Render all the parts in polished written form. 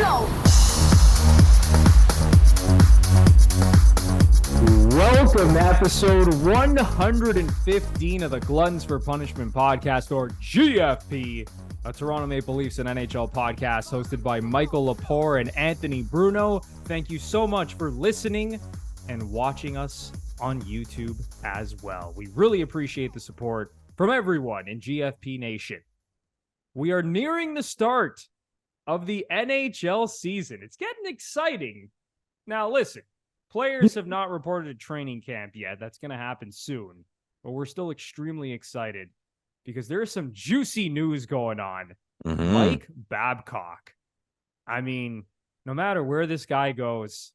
show. Welcome to episode 115 of the Gluttons For Punishment Podcast, or GFP, a Toronto Maple Leafs and NHL podcast hosted by Michael Lepore and Anthony Bruno. Thank you so much for listening and watching us on YouTube as well. We really appreciate the support from everyone in GFP Nation. We are nearing the start of the NHL season. It's getting exciting. Now, listen. Players have not reported to training camp yet. That's going to happen soon. But we're still extremely excited because there's some juicy news going on. Mike Babcock. I mean, no matter where this guy goes,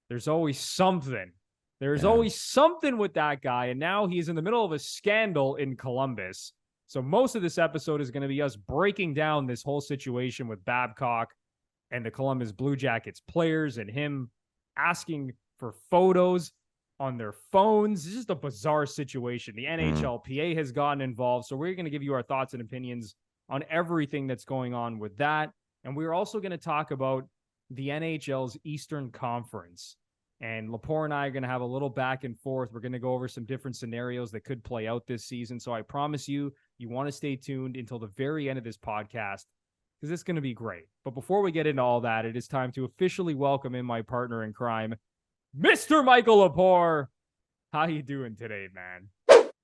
there's always something. There's always something with that guy. And now he's in the middle of a scandal in Columbus. So most of this episode is going to be us breaking down this whole situation with Babcock and the Columbus Blue Jackets players and him asking for photos on their phones. It's just a bizarre situation. The NHLPA has gotten involved. So we're going to give you our thoughts and opinions on everything that's going on with that. And we're also going to talk about the NHL's Eastern Conference. And Lepore and I are going to have a little back and forth. We're going to go over some different scenarios that could play out this season. So I promise you want to stay tuned until the very end of this podcast, because it's going to be great. But before we get into all that, it is time to officially welcome in my partner in crime, Mr. Michael Lepore. How you doing today, man?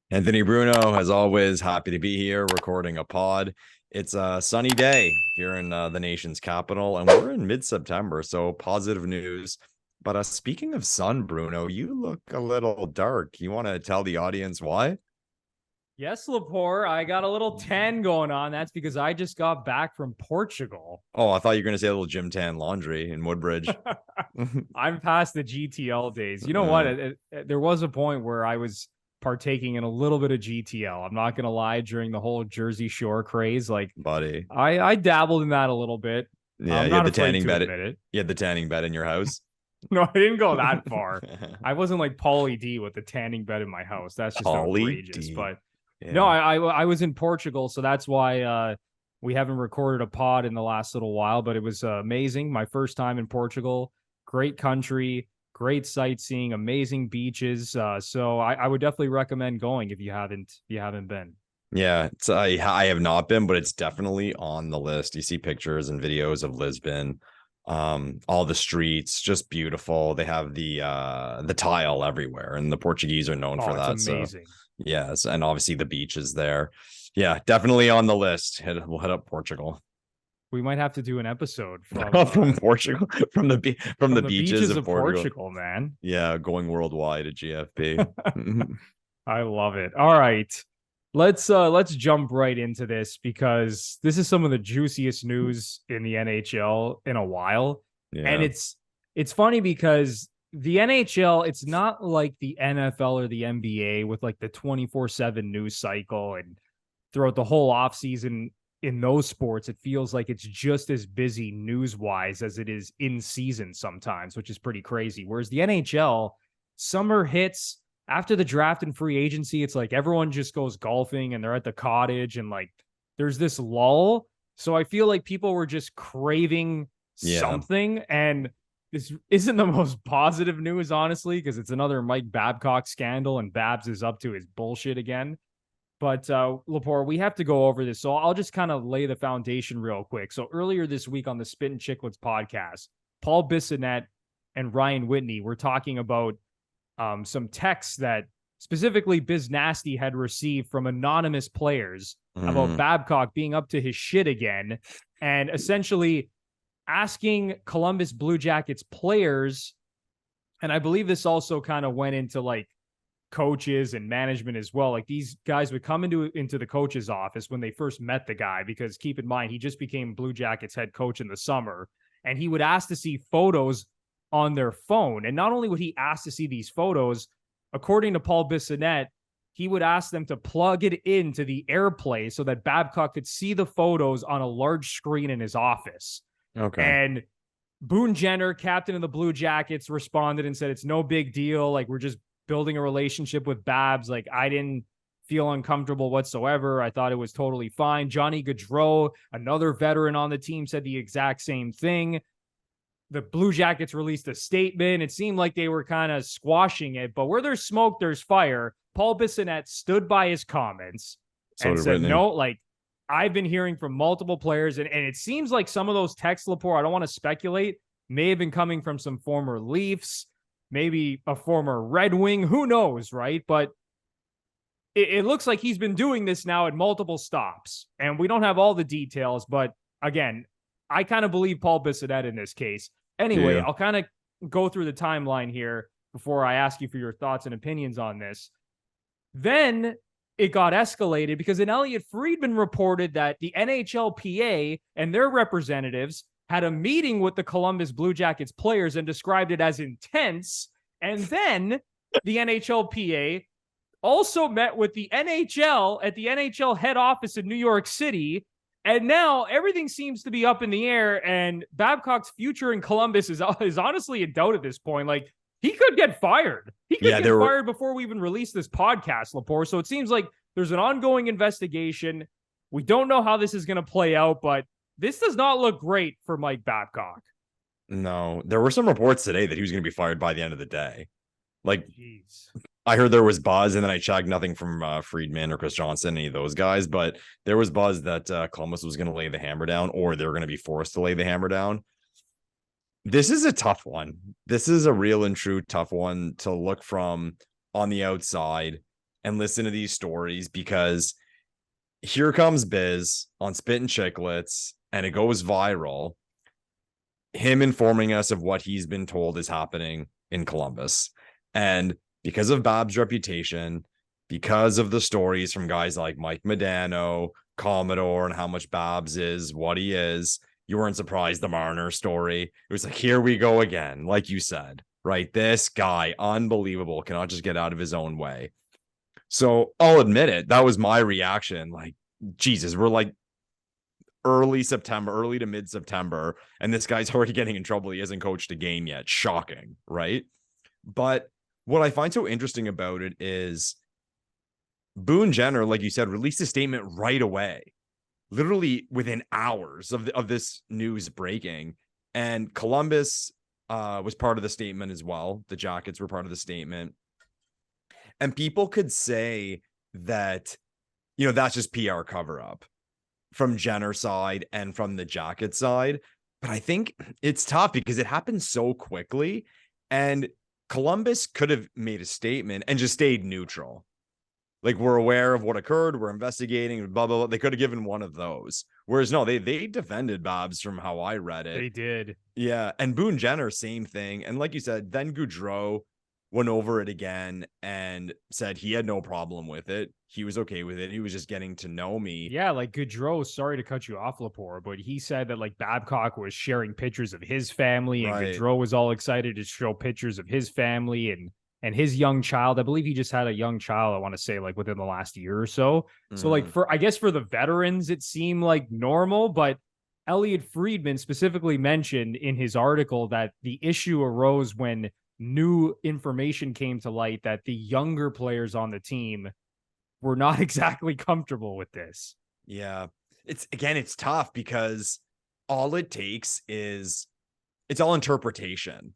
Anthony Bruno, as always, happy to be here recording a pod. It's a sunny day here in the nation's capital, and we're in mid-September, so positive news. But speaking of sun, Bruno, you look a little dark. You want to tell the audience why? Yes, Lepore, I got a little tan going on. That's because I just got back from Portugal. Oh, I thought you were going to say a little gym tan laundry in Woodbridge. I'm past the GTL days. You know what? There was a point where I was partaking in a little bit of GTL. I'm not going to lie, during the whole Jersey Shore craze. Like, buddy, I dabbled in that a little bit. Yeah, you had the tanning bed. You had the tanning bed in your house. No, I didn't go that far. I wasn't like Pauly D with the tanning bed in my house. That's just outrageous. But no, I was in Portugal, so that's why we haven't recorded a pod in the last little while. But it was amazing. My first time in Portugal. Great country, great sightseeing, amazing beaches. So I would definitely recommend going if you haven't been. Yeah, I have not been, but it's definitely on the list. You see pictures and videos of Lisbon. All the streets just beautiful. They have the tile everywhere, and the Portuguese are known for that. It's amazing. So, yes, and obviously the beaches there. Yeah, definitely on the list. We'll head up Portugal. We might have to do an episode from Portugal, from the beaches of Portugal, man. Yeah, going worldwide at GFP. I love it. All right. Let's jump right into this, because this is some of the juiciest news in the NHL in a while. Yeah. And it's funny because the NHL, it's not like the NFL or the NBA with like the 24/7 news cycle, and throughout the whole offseason in those sports, it feels like it's just as busy news-wise as it is in season sometimes, which is pretty crazy. Whereas the NHL, summer hits, after the draft and free agency, it's like everyone just goes golfing and they're at the cottage, and like there's this lull. So I feel like people were just craving something, and this isn't the most positive news, honestly, because it's another Mike Babcock scandal, and Babs is up to his bullshit again. But Lepore, we have to go over this. So I'll just kind of lay the foundation real quick. So earlier this week on the Spit and Chicklets podcast, Paul Bissonnette and Ryan Whitney were talking about some texts that specifically Biz Nasty had received from anonymous players about Babcock being up to his shit again, and essentially asking Columbus Blue Jackets players, and I believe this also kind of went into like coaches and management as well. Like, these guys would come into the coach's office when they first met the guy, because keep in mind, he just became Blue Jackets head coach in the summer, and he would ask to see photos on their phone. And not only would he ask to see these photos, according to Paul Bissonnette, he would ask them to plug it into the AirPlay so that Babcock could see the photos on a large screen in his office. Okay. And Boone Jenner, captain of the Blue Jackets, responded and said, it's no big deal. Like, we're just building a relationship with Babs. Like, I didn't feel uncomfortable whatsoever. I thought it was totally fine. Johnny Gaudreau, another veteran on the team, said the exact same thing. the Blue Jackets released a statement. It seemed like they were kind of squashing it, but where there's smoke, there's fire. Paul Bissonnette stood by his comments and said, Whitney. no, like, I've been hearing from multiple players, and it seems like some of those texts, Lepore, I don't want to speculate, may have been coming from some former Leafs, maybe a former Red Wing, who knows, right? But it looks like he's been doing this now at multiple stops, and we don't have all the details, but again, I kind of believe Paul Bissonnette in this case. Anyway, I'll kind of go through the timeline here before I ask you for your thoughts and opinions on this. Then it got escalated because an Elliot Friedman reported that the NHLPA and their representatives had a meeting with the Columbus Blue Jackets players and described it as intense. And then the NHLPA also met with the NHL at the NHL head office in New York City. And now everything seems to be up in the air, and Babcock's future in Columbus is honestly in doubt at this point. Like, he could get fired. He could get fired before we even release this podcast, Lepore. So it seems like there's an ongoing investigation. We don't know how this is going to play out, but this does not look great for Mike Babcock. No, there were some reports today that he was going to be fired by the end of the day. Like, jeez. I heard there was buzz, and then I checked nothing from Friedman or Chris Johnson, any of those guys, but there was buzz that Columbus was going to lay the hammer down, or they're going to be forced to lay the hammer down. This is a tough one. This is a real and true tough one to look from on the outside and listen to these stories, because here comes Biz on Spit and Chicklets, and it goes viral. Him informing us of what he's been told is happening in Columbus. And because of Bab's reputation, because of the stories from guys like Mike Modano, Commodore, and how much Babs is what he is, you weren't surprised the Marner story. It was like, here we go again, like you said, right? This guy, unbelievable, cannot just get out of his own way. So I'll admit it, that was my reaction. Like, Jesus, we're like early to mid-September, and this guy's already getting in trouble. He hasn't coached a game yet. Shocking, right? But what I find so interesting about it is Boone Jenner, like you said, released a statement right away, literally within hours of this news breaking. And Columbus was part of the statement as well. The Jackets were part of the statement. And people could say that, you know, that's just PR cover-up from Jenner's side and from the Jacket side. But I think it's tough because it happened so quickly, and Columbus could have made a statement and just stayed neutral. Like, we're aware of what occurred, we're investigating, blah, blah, blah. They could have given one of those. Whereas, no, they defended Babs from how I read it. They did. Yeah. And Boone Jenner, same thing. And like you said, then Gaudreau went over it again and said he had no problem with it. He was okay with it. He was just getting to know me. Yeah, like Gaudreau, sorry to cut you off, Lepore, but he said that like Babcock was sharing pictures of his family, and Gaudreau was all excited to show pictures of his family and his young child. I believe he just had a young child, I want to say, like within the last year or so. So like I guess for the veterans, it seemed like normal, but Elliot Friedman specifically mentioned in his article that the issue arose when new information came to light that the younger players on the team were not exactly comfortable with this. Yeah. It's tough because all it takes is it's all interpretation.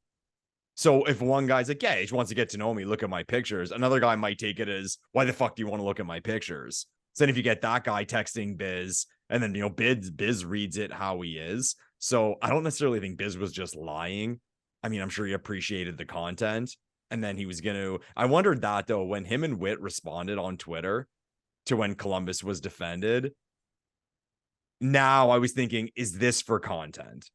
So if one guy's like, yeah, he just wants to get to know me, look at my pictures, another guy might take it as, why the fuck do you want to look at my pictures? So then if you get that guy texting Biz, and then, you know, Biz reads it how he is. So I don't necessarily think Biz was just lying. I mean, I'm sure he appreciated the content, and then he was going to, I wondered that though, when him and Witt responded on Twitter to when Columbus was defended. Now I was thinking, is this for content?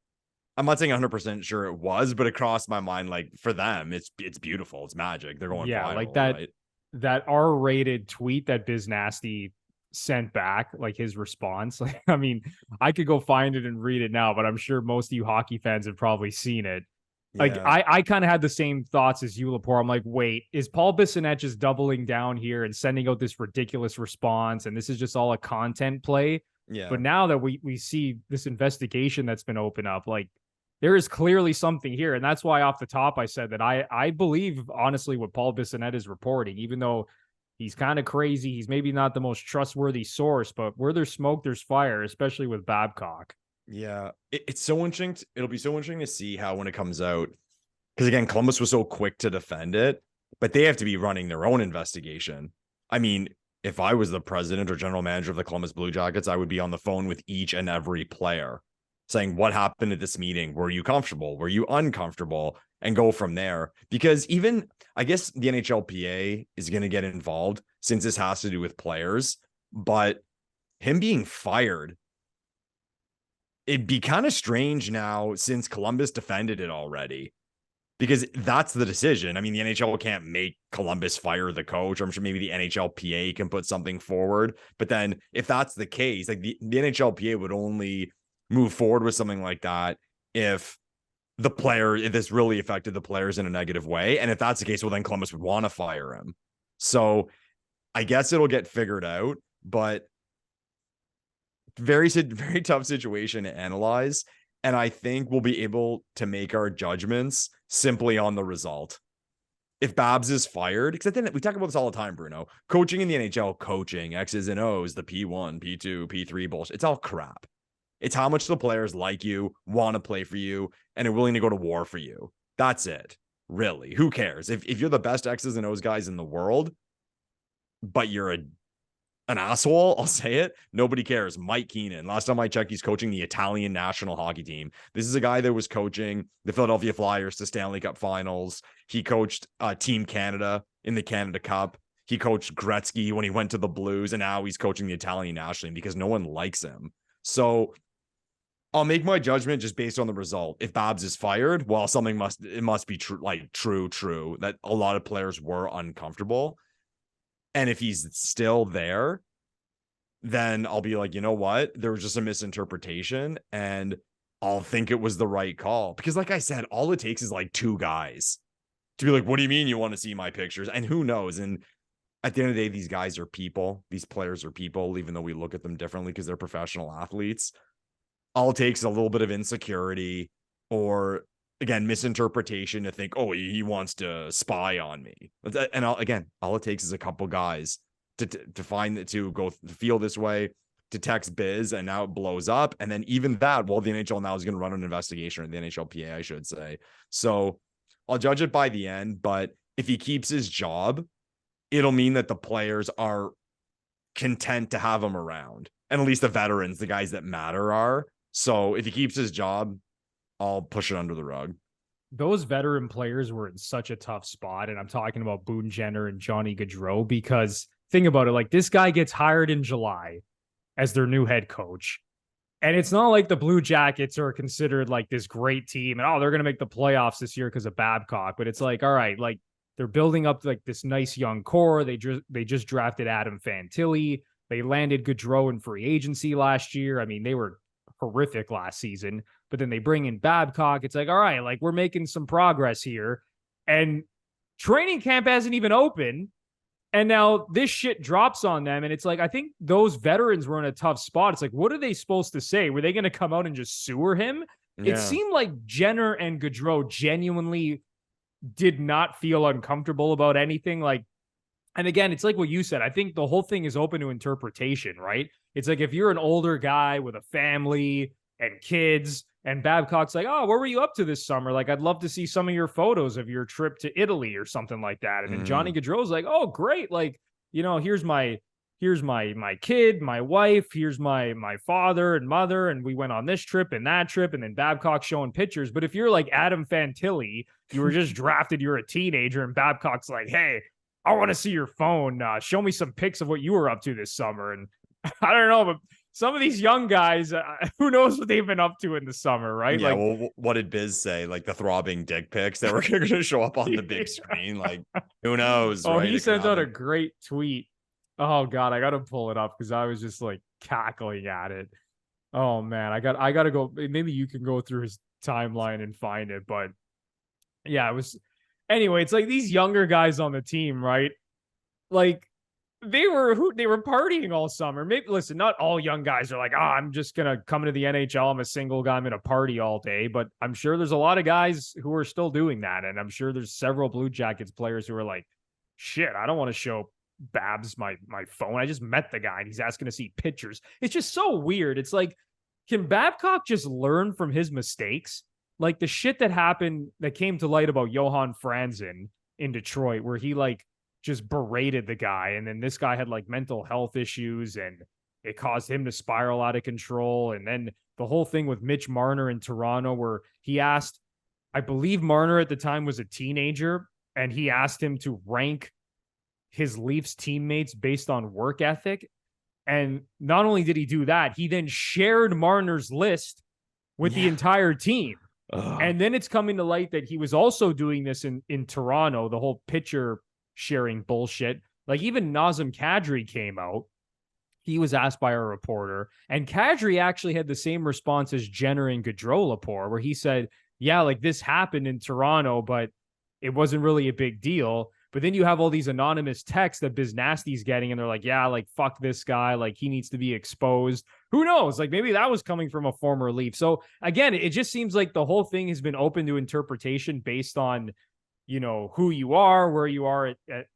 I'm not saying 100% sure it was, but it crossed my mind, like, for them, it's beautiful. It's magic. They're going viral, like that, right? That R-rated tweet that Biz Nasty sent back, like his response. Like, I mean, I could go find it and read it now, but I'm sure most of you hockey fans have probably seen it. Like, I kind of had the same thoughts as you, Lepore. I'm like, wait, is Paul Bissonnette just doubling down here and sending out this ridiculous response, and this is just all a content play? Yeah. But now that we see this investigation that's been opened up, like, there is clearly something here. And that's why off the top I said that I believe, honestly, what Paul Bissonnette is reporting, even though he's kind of crazy. He's maybe not the most trustworthy source, but where there's smoke, there's fire, especially with Babcock. Yeah, it's so interesting. It'll be so interesting to see how when it comes out, because again, Columbus was so quick to defend it, but they have to be running their own investigation. I mean, if I was the president or general manager of the Columbus Blue Jackets, I would be on the phone with each and every player saying, what happened at this meeting? Were you comfortable? Were you uncomfortable? And go from there. Because even, I guess the NHLPA is going to get involved since this has to do with players, but him being fired, it'd be kind of strange now since Columbus defended it already, because that's the decision. I mean, the NHL can't make Columbus fire the coach. I'm sure maybe the NHLPA can put something forward. But then if that's the case, like the NHLPA would only move forward with something like that if this really affected the players in a negative way. And if that's the case, well, then Columbus would want to fire him. So I guess it'll get figured out, but very tough situation to analyze. And I think we'll be able to make our judgments simply on the result. If Babs is fired, because then we talk about this all the time, Bruno, coaching in the NHL, coaching X's and O's, the P1, P2, P3 bullshit. It's all crap. It's how much the players like you, want to play for you, and are willing to go to war for you. That's it. Really. Who cares? If you're the best X's and O's guys in the world, but you're an asshole, I'll say it, nobody cares. Mike Keenan, last time I checked, he's coaching the Italian national hockey team. This is a guy that was coaching the Philadelphia Flyers to Stanley Cup finals. He coached Team Canada in the Canada Cup. He coached Gretzky when he went to the Blues, and now he's coaching the Italian national team because no one likes him. So I'll make my judgment just based on the result. If Babs is fired, well, something must be true, like true, that a lot of players were uncomfortable. And if he's still there, then I'll be like, you know what? There was just a misinterpretation, and I'll think it was the right call. Because like I said, all it takes is like two guys to be like, what do you mean you want to see my pictures? And who knows? And at the end of the day, these guys are people. These players are people, even though we look at them differently because they're professional athletes. All it takes is a little bit of insecurity or, again, misinterpretation to think, oh, he wants to spy on me. And all it takes is a couple guys to find it, to go to feel this way, to text Biz, and now it blows up. And then even that, well, the NHL now is going to run an investigation, or the NHLPA, I should say. So I'll judge it by the end, but if he keeps his job, it'll mean that the players are content to have him around. And at least the veterans, the guys that matter, are. So if he keeps his job, I'll push it under the rug. Those veteran players were in such a tough spot. And I'm talking about Boone Jenner and Johnny Gaudreau, because think about it, like this guy gets hired in July as their new head coach. And it's not like the Blue Jackets are considered like this great team and, oh, they're going to make the playoffs this year because of Babcock. But it's like, all right, like they're building up like this nice young core. They just drafted Adam Fantilli. They landed Gaudreau in free agency last year. I mean, they were horrific last season, but then they bring in Babcock. It's like, all right, like we're making some progress here, and training camp hasn't even opened, and now this shit drops on them. And it's like, I think those veterans were in a tough spot. It's like, what are they supposed to say? Were they going to come out and just sewer him? Yeah. It seemed like Jenner and Gaudreau genuinely did not feel uncomfortable about anything. Like, and again, it's like what you said. I think the whole thing is open to interpretation, right? It's like if you're an older guy with a family and kids, and Babcock's like, oh, where were you up to this summer? Like, I'd love to see some of your photos of your trip to Italy or something like that. And then Johnny Gaudreau's like, oh, great. Like, you know, here's my kid, my wife, here's my father and mother, and we went on this trip and that trip. And then Babcock showing pictures. But if you're like Adam Fantilli, you were just drafted, you're a teenager, and Babcock's like, hey, I want to see your phone. Show me some pics of what you were up to this summer. And I don't know, but some of these young guys, who knows what they've been up to in the summer, right? Yeah, like, well, what did Biz say? Like the throbbing dick pics that were going to show up on the big screen. Like, who knows? Oh, right? He sent out a great tweet. Oh God, I got to pull it up because I was just like cackling at it. Oh man, I got to go. Maybe you can go through his timeline and find it. But yeah, it was. Anyway, it's like these younger guys on the team, right? Like, they were partying all summer. Maybe, listen, not all young guys are like, I'm just going to come into the NHL. I'm a single guy. I'm going to party all day. But I'm sure there's a lot of guys who are still doing that. And I'm sure there's several Blue Jackets players who are like, shit, I don't want to show Babs my phone. I just met the guy and he's asking to see pictures. It's just so weird. It's like, can Babcock just learn from his mistakes? Like the shit that happened that came to light about Johan Franzen in Detroit, where he like just berated the guy. And then this guy had like mental health issues and it caused him to spiral out of control. And then the whole thing with Mitch Marner in Toronto, where he asked, I believe Marner at the time was a teenager, and he asked him to rank his Leafs teammates based on work ethic. And not only did he do that, he then shared Marner's list with the entire team. And then it's coming to light that he was also doing this in Toronto, the whole pitcher sharing bullshit. Like even Nazem Kadri came out. He was asked by a reporter, and Kadri actually had the same response as Jenner and Gaudreau-Lepore, where he said, yeah, like this happened in Toronto, but it wasn't really a big deal. But then you have all these anonymous texts that Biznasty's getting, and they're like, yeah, like, fuck this guy. Like, he needs to be exposed. Who knows? Like, maybe that was coming from a former Leaf. So, again, it just seems like the whole thing has been open to interpretation based on, you know, who you are, where you are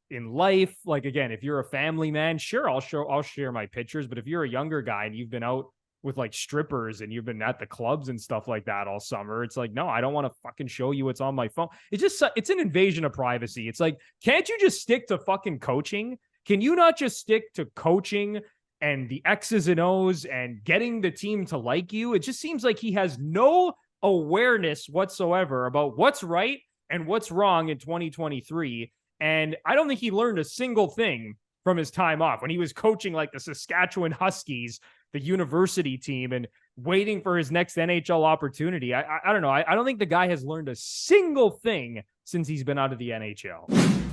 in life. Like, again, if you're a family man, sure, I'll share my pictures. But if you're a younger guy and you've been out with like strippers and you've been at the clubs and stuff like that all summer, it's like, no, I don't want to fucking show you what's on my phone. It's an invasion of privacy. It's like, can't you just stick to fucking coaching? Can you not just stick to coaching and the X's and O's and getting the team to like you? It just seems like he has no awareness whatsoever about what's right and what's wrong in 2023. And I don't think he learned a single thing from his time off when he was coaching like the Saskatchewan Huskies, the university team, and waiting for his next NHL opportunity. I don't know. I don't think the guy has learned a single thing since he's been out of the NHL.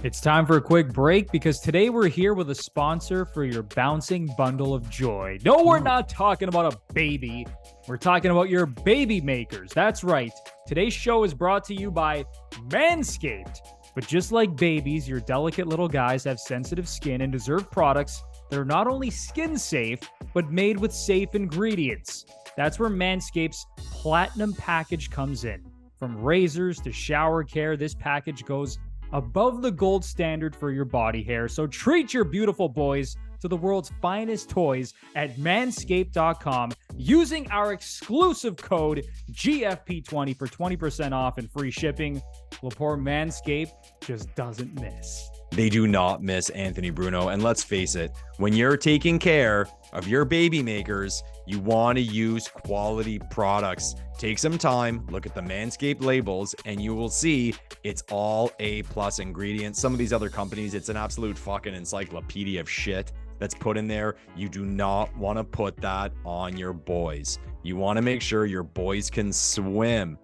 It's time for a quick break because today we're here with a sponsor for your bouncing bundle of joy. No, we're not talking about a baby. We're talking about your baby makers. That's right. Today's show is brought to you by MANSCAPED. But just like babies, your delicate little guys have sensitive skin and deserve products that are not only skin safe, but made with safe ingredients. That's where Manscaped's Platinum package comes in. From razors to shower care, this package goes above the gold standard for your body hair. So treat your beautiful boys to the world's finest toys at manscaped.com using our exclusive code GFP20 for 20% off and free shipping. Lepore, Manscaped just doesn't miss. They do not miss, Anthony Bruno. And let's face it, when you're taking care of your baby makers, you want to use quality products. Take some time, look at the Manscaped labels, and you will see it's all A+ ingredients. Some of these other companies, it's an absolute fucking encyclopedia of shit that's put in there. You do not want to put that on your boys. You want to make sure your boys can swim.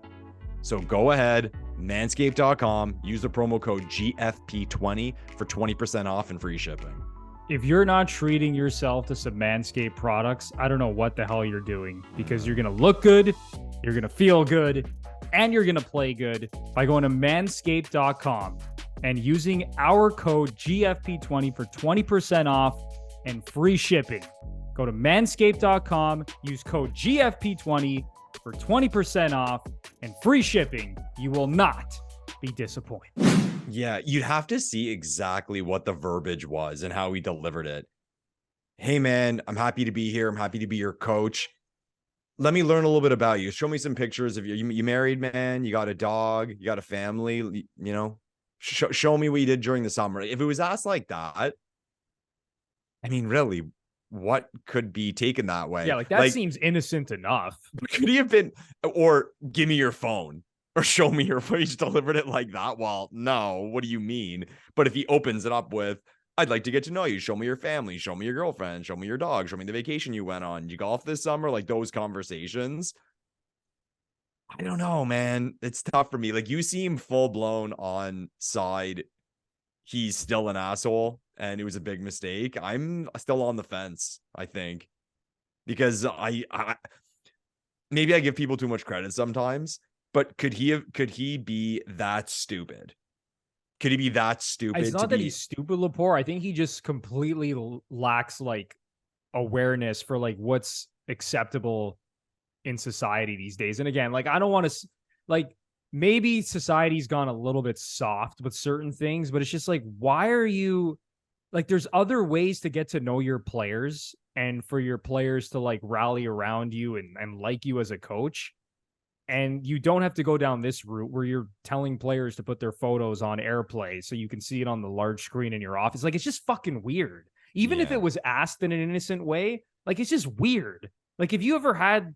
So go ahead, manscaped.com, use the promo code GFP20 for 20% off and free shipping. If you're not treating yourself to some Manscaped products, I don't know what the hell you're doing, because you're going to look good, you're going to feel good, and you're going to play good by going to manscaped.com and using our code GFP20 for 20% off and free shipping. Go to manscaped.com, use code GFP20 for 20% off and free shipping. You will not be disappointed. Yeah, you'd have to see exactly what the verbiage was and how he delivered it. Hey, man, I'm happy to be here. I'm happy to be your coach. Let me learn a little bit about you. Show me some pictures of you. You married, man. You got a dog. You got a family. You know, show me what you did during the summer. If it was asked like that, I mean, really, what could be taken that way? Yeah, like that seems innocent enough. Could he have been, or give me your phone or show me your phone? He's delivered it like that. Well, no, what do you mean? But if he opens it up with, I'd like to get to know you. Show me your family. Show me your girlfriend. Show me your dog. Show me the vacation you went on. Did you golf this summer? Like those conversations. I don't know, man. It's tough for me. Like you seem full blown on side. He's still an asshole and it was a big mistake. I'm still on the fence, I think, because I maybe I give people too much credit sometimes, but could he be that stupid? Could he be that stupid? It's not that he's stupid, Lepore. I think he just completely lacks like awareness for like what's acceptable in society these days. And again, like I don't want to like maybe society's gone a little bit soft with certain things, but it's just like, why are you like there's other ways to get to know your players and for your players to like rally around you and like you as a coach. And you don't have to go down this route where you're telling players to put their photos on AirPlay so you can see it on the large screen in your office. Like, it's just fucking weird. Even if it was asked in an innocent way, like, it's just weird. Like, if you ever had,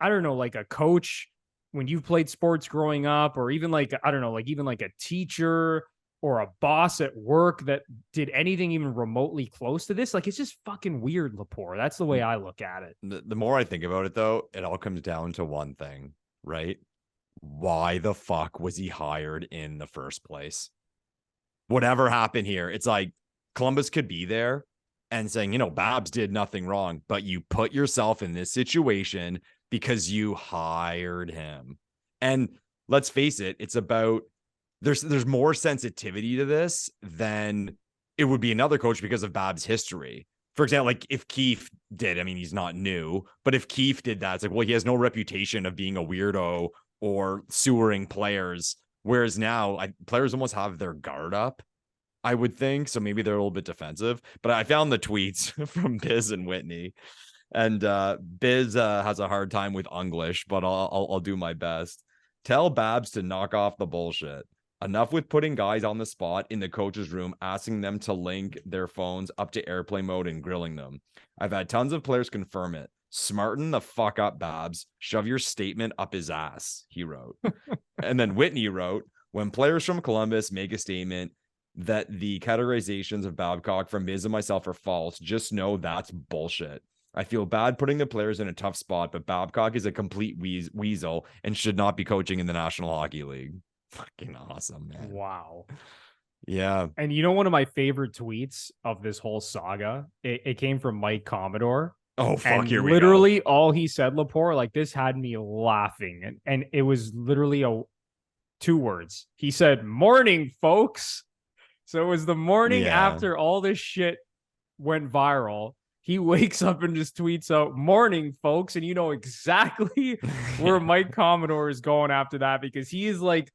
I don't know, like a coach when you played sports growing up, or even like, I don't know, like even like a teacher or a boss at work that did anything even remotely close to this, like, it's just fucking weird, Lepore. That's the way I look at it. The more I think about it, though, it all comes down to one thing. Right? Why the fuck was he hired in the first place? Whatever happened here, it's like Columbus could be there and saying, you know, Babs did nothing wrong, but you put yourself in this situation because you hired him. And let's face it, it's about there's more sensitivity to this than it would be another coach because of Babs' history. For example, like if Keefe did, I mean, he's not new, but if Keefe did that, it's like, well, he has no reputation of being a weirdo or sewering players. Whereas now players almost have their guard up, I would think. So maybe they're a little bit defensive, but I found the tweets from Biz and Whitney, and Biz has a hard time with English, but I'll do my best. Tell Babs to knock off the bullshit. Enough with putting guys on the spot in the coach's room, asking them to link their phones up to airplane mode and grilling them. I've had tons of players confirm it. Smarten the fuck up, Babs. Shove your statement up his ass, he wrote. And then Whitney wrote, when players from Columbus make a statement that the categorizations of Babcock from Miz and myself are false, just know that's bullshit. I feel bad putting the players in a tough spot, but Babcock is a complete weasel and should not be coaching in the National Hockey League. Fucking awesome, man. Wow. Yeah. And you know, one of my favorite tweets of this whole saga, it came from Mike Commodore. Oh, fuck, and here we literally go. all he said, Lepore, like this had me laughing. And it was literally two words. He said, morning, folks. So it was the morning after all this shit went viral. He wakes up and just tweets out, morning, folks. And you know exactly where Mike Commodore is going after that, because he is like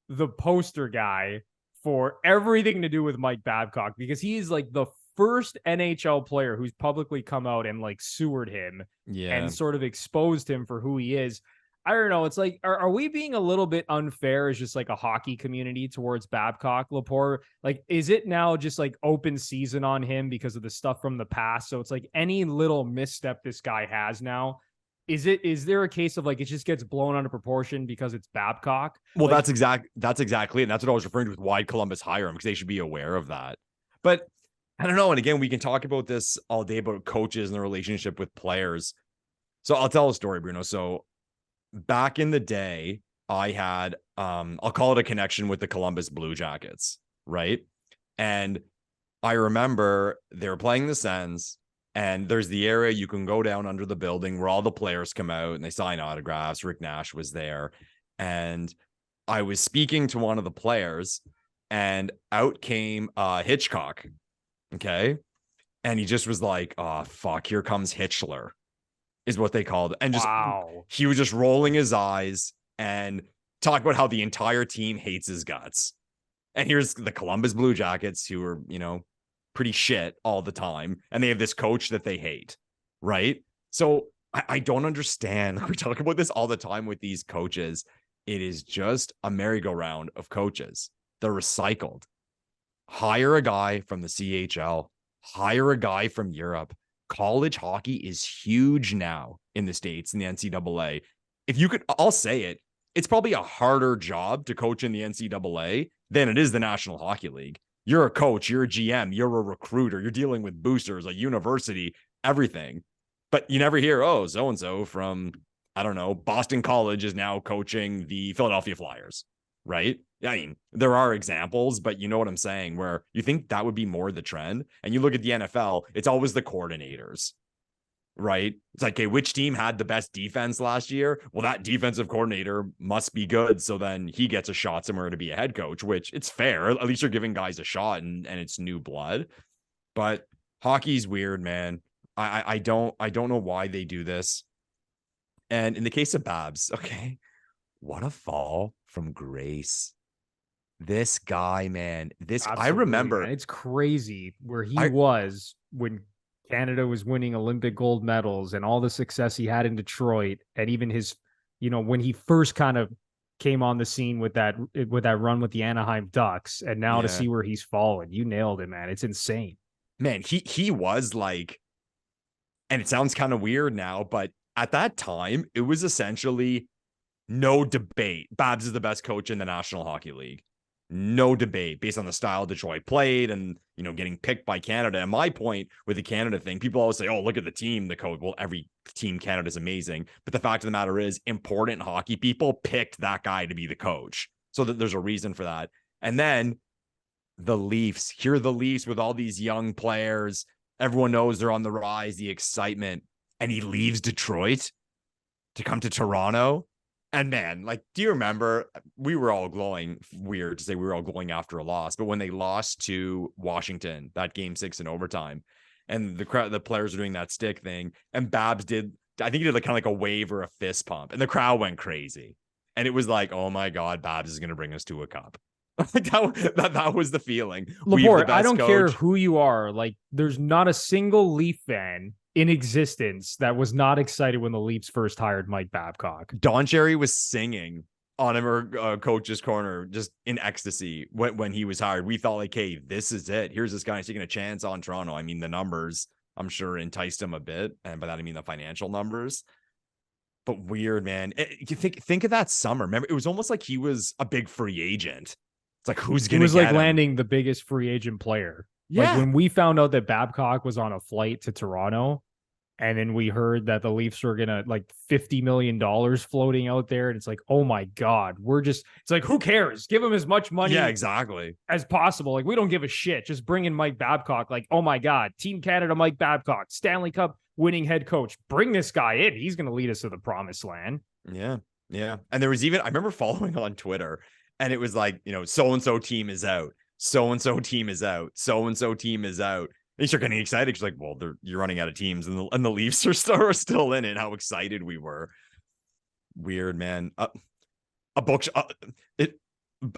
the poster guy for everything to do with Mike Babcock, because he is like the first NHL player who's publicly come out and like sewered him and sort of exposed him for who he is. I don't know. It's like, are we being a little bit unfair as just like a hockey community towards Babcock, Lepore? Like, is it now just like open season on him because of the stuff from the past? So it's like any little misstep this guy has now, is there a case of like it just gets blown out of proportion because it's Babcock? Well, like, that's exactly it. And that's what I was referring to with why Columbus hire him, because they should be aware of that. But I don't know. And again, we can talk about this all day about coaches and the relationship with players. So I'll tell a story, Bruno. So back in the day, I had I'll call it a connection with the Columbus Blue Jackets, right? And I remember they were playing the Sens, and there's the area you can go down under the building where all the players come out and they sign autographs. Rick Nash was there, and I was speaking to one of the players, and out came Hitchcock. Okay. And he just was like, oh, fuck, here comes Hitchler, is what they called it. And just, he was just rolling his eyes and talk about how the entire team hates his guts. And here's the Columbus Blue Jackets, who are, you know, pretty shit all the time. And they have this coach that they hate. Right. So I don't understand. We talk about this all the time with these coaches. It is just a merry-go-round of coaches. They're recycled. Hire a guy from the CHL, hire a guy from Europe. College hockey is huge now in the States, in the NCAA. If you could, I'll say it, it's probably a harder job to coach in the NCAA than it is the National Hockey League. You're a coach, you're a GM, you're a recruiter, you're dealing with boosters, a university, everything. But you never hear, oh, so-and-so from, I don't know, Boston College is now coaching the Philadelphia Flyers, right? I mean, there are examples, but you know what I'm saying, where you think that would be more the trend. And you look at the NFL, it's always the coordinators, right? It's like, okay, which team had the best defense last year? Well, that defensive coordinator must be good. So then he gets a shot somewhere to be a head coach, which it's fair. At least you're giving guys a shot and it's new blood. But hockey's weird, man. I don't know why they do this. And in the case of Babs, okay, what a fall from grace. This guy, man, Absolutely, I remember. man. It's crazy where he was when Canada was winning Olympic gold medals and all the success he had in Detroit, and even his, when he first kind of came on the scene with that run with the Anaheim Ducks, and now to see where he's fallen. You nailed it, man. It's insane. Man, he was like, and it sounds kind of weird now, but at that time, it was essentially no debate. Babs is the best coach in the National Hockey League. No debate based on the style Detroit played and, getting picked by Canada. And my point with the Canada thing, people always say, oh, look at the team, the coach. Well, every team Canada is amazing. But the fact of the matter is, important hockey people picked that guy to be the coach. So that there's a reason for that. And then the Leafs, here the Leafs with all these young players. Everyone knows they're on the rise, the excitement. And he leaves Detroit to come to Toronto. And man, like, do you remember, we were all glowing, weird to say we were all glowing after a loss, but when they lost to Washington, that game 6 in overtime, and the players were doing that stick thing, and Babs I think he did like kind of like a wave or a fist pump, and the crowd went crazy. And it was like, oh my God, Babs is going to bring us to a cup. that was the feeling. Lepore, I don't care who you are. Like, there's not a single Leaf fan in existence that was not excited when the Leafs first hired Mike Babcock. Don Cherry was singing on him coach's corner, just in ecstasy when he was hired. We thought like, hey, this is it. Here's this guy taking a chance on Toronto. I mean, the numbers, I'm sure, enticed him a bit. And by that, I mean the financial numbers. But weird, man. You think of that summer. Remember, it was almost like he was a big free agent. It's like, who's going to get him? It was like landing the biggest free agent player. Yeah. Like when we found out that Babcock was on a flight to Toronto, and then we heard that the Leafs were going to like $50 million floating out there. And it's like, oh my God, it's like, who cares? Give him as much money as possible. Like, we don't give a shit. Just bring in Mike Babcock. Like, oh my God, Team Canada, Mike Babcock, Stanley Cup winning head coach. Bring this guy in. He's going to lead us to the promised land. Yeah. Yeah. And there was even, I remember following on Twitter, and it was like, so-and-so team is out. So-and-so team is out. So-and-so team is out. And you're getting excited because, like, well, you're running out of teams, and the Leafs are still in it. How excited we were! Weird, man. A book.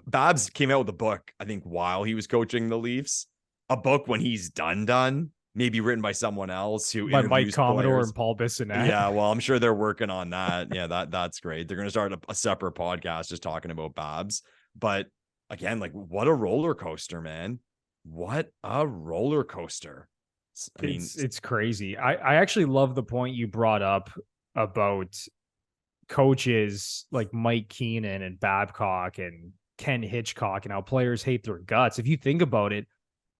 Babs came out with a book, I think, while he was coaching the Leafs. A book when he's done, maybe written by someone else who by Mike Commodore and Paul Bissonnette. Yeah, well, I'm sure they're working on that. Yeah, that's great. They're going to start a separate podcast just talking about Babs. But again, like, what a roller coaster, man. What a roller coaster. I mean, it's crazy. I actually love the point you brought up about coaches like Mike Keenan and Babcock and Ken Hitchcock and how players hate their guts. If you think about it,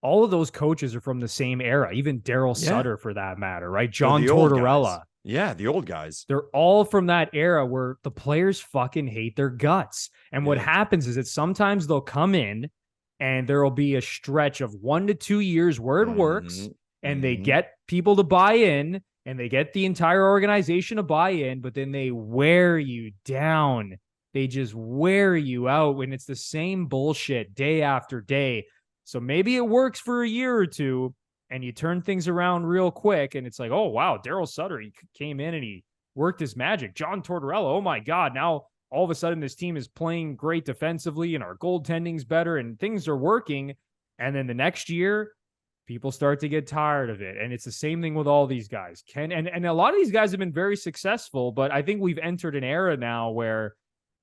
all of those coaches are from the same era, even Daryl Sutter for that matter, right? John Tortorella. Yeah, the old guys. They're all from that era where the players fucking hate their guts. And what happens is that sometimes they'll come in and there will be a stretch of 1 to 2 years where it works, and they get people to buy in, and they get the entire organization to buy in, but then they wear you down. They just wear you out when it's the same bullshit day after day. So maybe it works for a year or two, and you turn things around real quick, and it's like, oh, wow, Daryl Sutter, he came in and he worked his magic. John Tortorella, oh my God, now all of a sudden this team is playing great defensively and our goaltending's better and things are working. And then the next year, people start to get tired of it. And it's the same thing with all these guys. And a lot of these guys have been very successful, but I think we've entered an era now where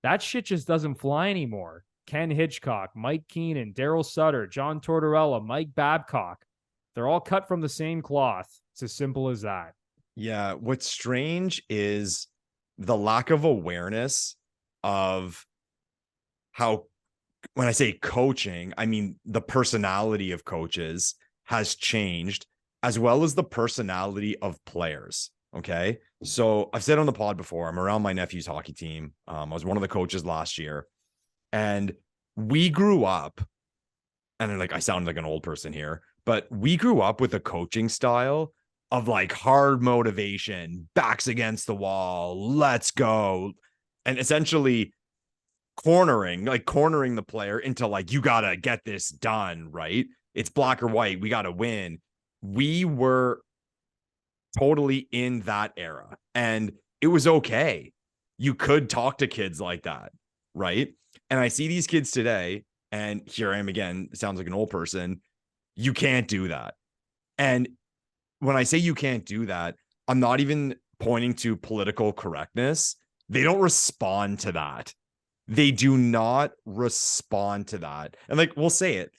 that shit just doesn't fly anymore. Ken Hitchcock, Mike Keenan, Daryl Sutter, John Tortorella, Mike Babcock. They're all cut from the same cloth. It's as simple as that. Yeah. What's strange is the lack of awareness of how, when I say coaching, I mean the personality of coaches has changed, as well as the personality of players. Okay. So I've said on the pod before, I'm around my nephew's hockey team. I was one of the coaches last year, and we grew up, and like, I sound like an old person here, but we grew up with a coaching style of like hard motivation, backs against the wall, let's go. And essentially cornering the player into like, you got to get this done, right? It's black or white. We got to win. We were totally in that era, and it was okay. You could talk to kids like that, right? And I see these kids today, And here I am again, sounds like an old person. You can't do that. And when I say you can't do that, I'm not even pointing to political correctness. They don't respond to that. They do not respond to that. And like, we'll say it.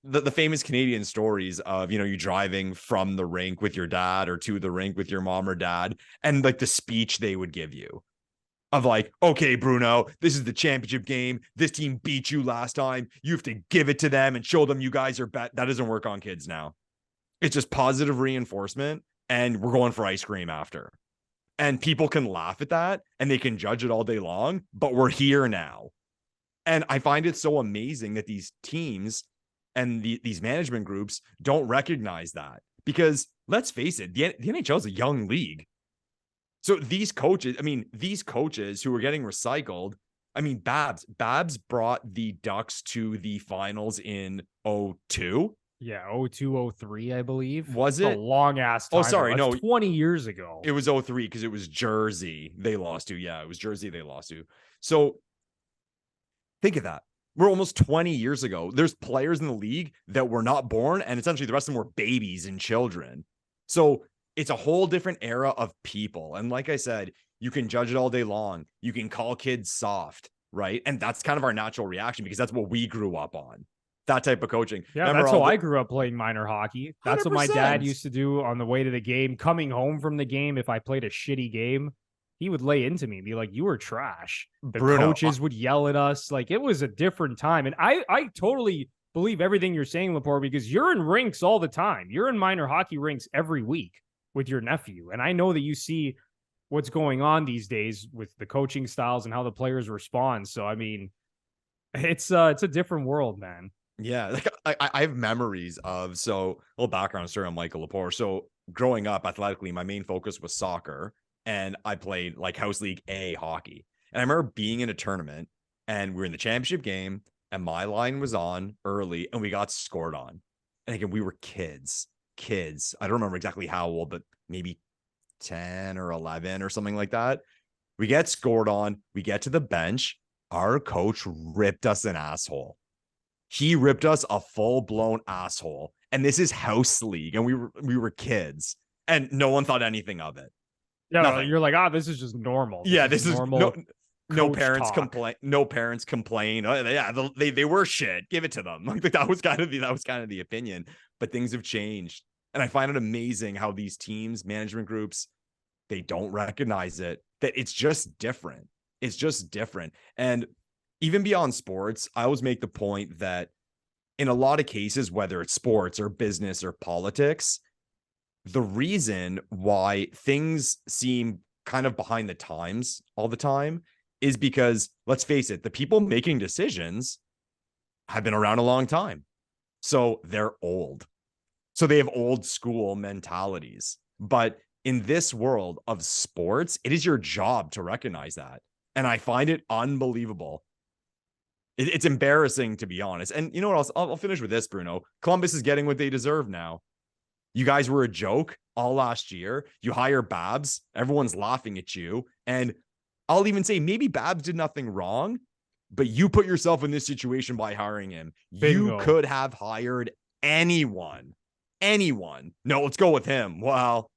The famous Canadian stories of, you driving from the rink with your dad or to the rink with your mom or dad, and like the speech they would give you of like, okay, Bruno, this is the championship game. This team beat you last time. You have to give it to them and show them you guys are That doesn't work on kids now. It's just positive reinforcement, and we're going for ice cream after. And people can laugh at that and they can judge it all day long, but we're here now. And I find it so amazing that these teams and these management groups don't recognize that, because let's face it, the NHL is a young league. So these coaches who are getting recycled, Babs brought the Ducks to the finals in 2002. Yeah, 2002, 03, I believe. Was it? A long ass time. Oh, sorry, no. 20 years ago. It was 03 because it was Jersey they lost to. Yeah, it was Jersey they lost to. So think of that. We're almost 20 years ago. There's players in the league that were not born, and essentially the rest of them were babies and children. So it's a whole different era of people. And like I said, you can judge it all day long. You can call kids soft, right? And that's kind of our natural reaction because that's what we grew up on. That type of coaching. Yeah, that's how I grew up playing minor hocky. That's 100%. What my dad used to do on the way to the game. Coming home from the game, if I played a shitty game, he would lay into me and be like, you were trash. The coaches would yell at us. Like, it was a different time. And I totally believe everything you're saying, Lepore, because you're in rinks all the time. You're in minor hockey rinks every week with your nephew. And I know that you see what's going on these days with the coaching styles and how the players respond. So, I mean, it's a different world, man. Yeah, like I have memories of, so a little background story on Michael Lepore. So growing up athletically, my main focus was soccer, and I played like House League A hockey. And I remember being in a tournament, and we were in the championship game, and my line was on early, and we got scored on. And again, we were kids. I don't remember exactly how old, but maybe 10 or 11 or something like that. We get scored on. We get to the bench. Our coach ripped us an asshole. He ripped us a full-blown asshole. And this is House League, and we were kids, and no one thought anything of it. Yeah, nothing. You're like, this is just normal. This is normal. No parents talk. complain. No parents complain. Oh, yeah, they were shit. Give it to them. Like that was kind of the opinion. But things have changed, and I find it amazing how these teams, management groups, they don't recognize it. That it's just different. It's just different. And even beyond sports, I always make the point that in a lot of cases, whether it's sports or business or politics, the reason why things seem kind of behind the times all the time is because, let's face it, the people making decisions have been around a long time. So they're old. So they have old school mentalities. But in this world of sports, it is your job to recognize that. And I find it unbelievable. It's embarrassing, to be honest. And you know what else? I'll finish with this, Bruno. Columbus is getting what they deserve now. You guys were a joke all last year. You hire Babs. Everyone's laughing at you. And I'll even say maybe Babs did nothing wrong, but you put yourself in this situation by hiring him. Bingo. You could have hired anyone. No, let's go with him. Well,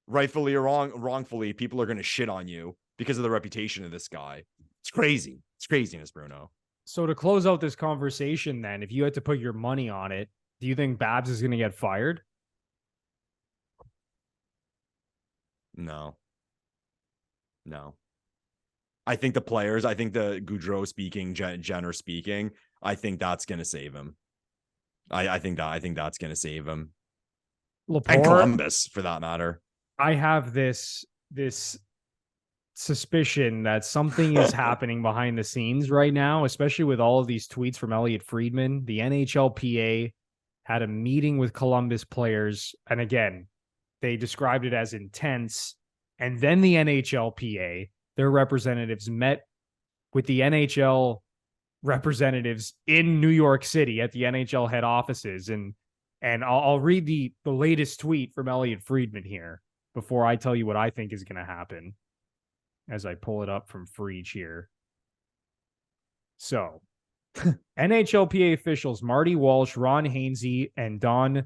rightfully or wrongfully, people are going to shit on you because of the reputation of this guy. It's crazy. It's craziness, Bruno. So to close out this conversation, then, if you had to put your money on it, do you think Babs is going to get fired? No. I think the players, I think the Goudreau speaking, Jenner speaking, I think that's going to save him. I think that's going to save him. Lepore, and Columbus, for that matter. I have this suspicion that something is happening behind the scenes right now, especially with all of these tweets from Elliot Friedman. The NHLPA had a meeting with Columbus players, and again, they described it as intense. And then the NHLPA, their representatives, met with the NHL representatives in New York City at the NHL head offices. And I'll read the latest tweet from Elliot Friedman here before I tell you what I think is going to happen, as I pull it up from Freech here. So NHLPA officials Marty Walsh, Ron Hainsey, and Don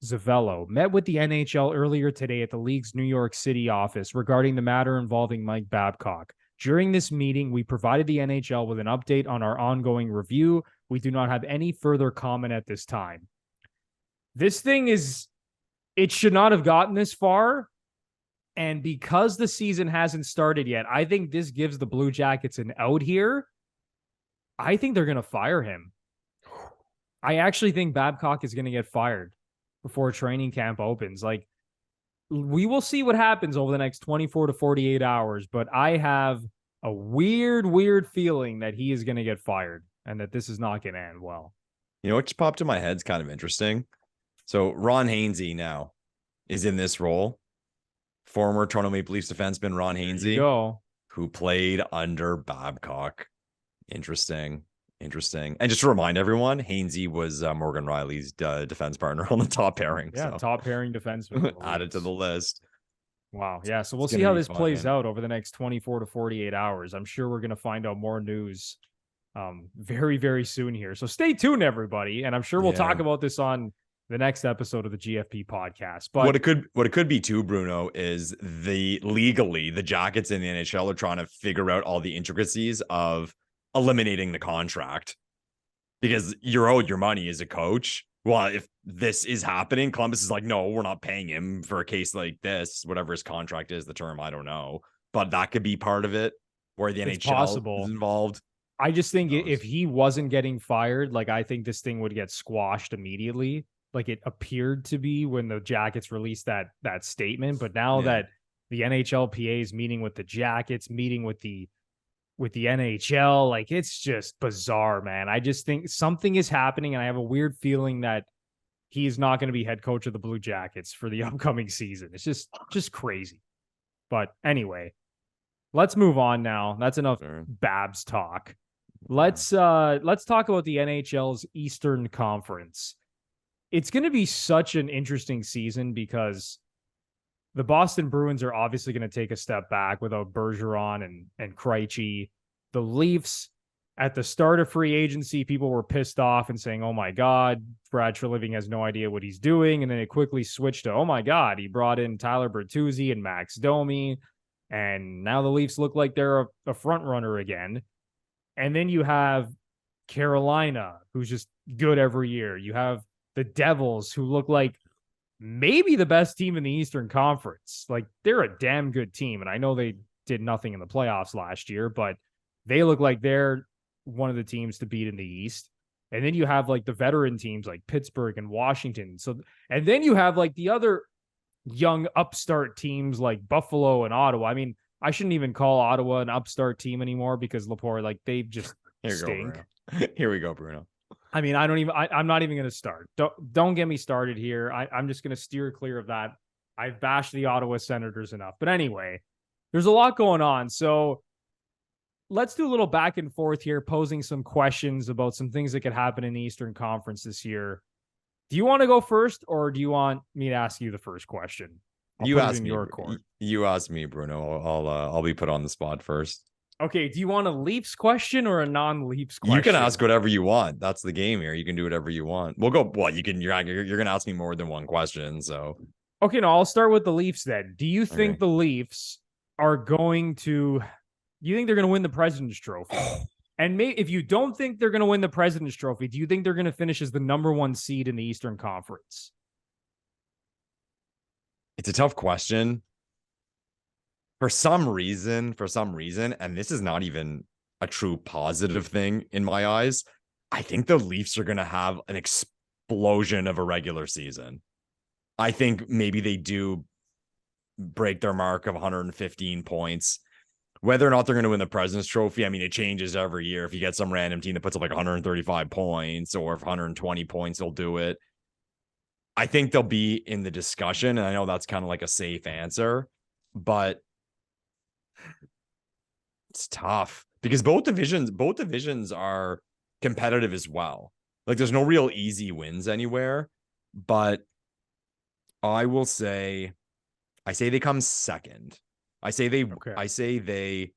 Zavello met with the NHL earlier today at the league's New York City office regarding the matter involving Mike Babcock. During this meeting, we provided the NHL with an update on our ongoing review. We do not have any further comment at this time. This thing it should not have gotten this far. And because the season hasn't started yet, I think this gives the Blue Jackets an out here. I think they're going to fire him. I actually think Babcock is going to get fired before training camp opens. Like, we will see what happens over the next 24 to 48 hours, but I have a weird feeling that he is going to get fired and that this is not going to end well. You know what just popped in my head is kind of interesting. So Ron Hainsey now is in this role. Former Toronto Maple Leafs defenseman Ron Hainsey, who played under Babcock. Interesting. And just to remind everyone, Hainsey was Morgan Rielly's defense partner on the top pairing. Yeah, so. Top pairing defenseman. Added to the list. Wow. Yeah, so we'll see how this plays out over the next 24 to 48 hours. I'm sure we're going to find out more news very, very soon here. So stay tuned, everybody. And I'm sure we'll talk about this on the next episode of the GFP podcast. But what it could be too, Bruno, is legally the Jackets in the NHL are trying to figure out all the intricacies of eliminating the contract, because you're owed your money as a coach. Well, if this is happening, Columbus is like, no, we're not paying him for a case like this, whatever his contract is, the term, I don't know, but that could be part of it where the NHL is involved. I just think if he wasn't getting fired, like, I think this thing would get squashed immediately, like it appeared to be when the Jackets released that statement. But now that the NHLPA is meeting with the Jackets, meeting with the NHL, like, it's just bizarre, man. I just think something is happening, and I have a weird feeling that he's not going to be head coach of the Blue Jackets for the upcoming season. It's just crazy. But anyway, let's move on now. That's enough Babs talk. Let's talk about the NHL's Eastern Conference. It's going to be such an interesting season because the Boston Bruins are obviously going to take a step back without Bergeron and Krejci. The Leafs, at the start of free agency, people were pissed off and saying, oh my God, Brad Treliving has no idea what he's doing. And then it quickly switched to, oh my God, he brought in Tyler Bertuzzi and Max Domi. And now the Leafs look like they're a front runner again. And then you have Carolina, who's just good every year. You have the Devils, who look like maybe the best team in the Eastern Conference. Like, they're a damn good team. And I know they did nothing in the playoffs last year, but they look like they're one of the teams to beat in the East. And then you have like the veteran teams like Pittsburgh and Washington. So, and then you have like the other young upstart teams like Buffalo and Ottawa. I mean, I shouldn't even call Ottawa an upstart team anymore because Lepore, like, they just stink. Here we go, Bruno. I mean, I'm not even going to start. Don't get me started here. I'm just going to steer clear of that. I've bashed the Ottawa Senators enough. But anyway, there's a lot going on. So let's do a little back and forth here, posing some questions about some things that could happen in the Eastern Conference this year. Do you want to go first, or do you want me to ask you the first question? You ask me. You ask me, Bruno. I'll be put on the spot first. Okay, do you want a Leafs question or a non-Leafs question? You can ask whatever you want. That's the game here. You can do whatever you want. We'll go. Well, you're gonna ask me more than one question. So okay, no, I'll start with the Leafs then. Do you think the Leafs are going to? You think they're going to win the President's Trophy? And if you don't think they're going to win the President's Trophy, do you think they're going to finish as the number 1 seed in the Eastern Conference? It's a tough question. For some reason, and this is not even a true positive thing in my eyes, I think the Leafs are going to have an explosion of a regular season. I think maybe they do break their mark of 115 points. Whether or not they're going to win the President's Trophy, I mean, it changes every year. If you get some random team that puts up like 135 points, or if 120 points, they'll do it. I think they'll be in the discussion, and I know that's kind of like a safe answer, but it's tough because both divisions are competitive as well. Like, there's no real easy wins anywhere, but I say they come second. I say they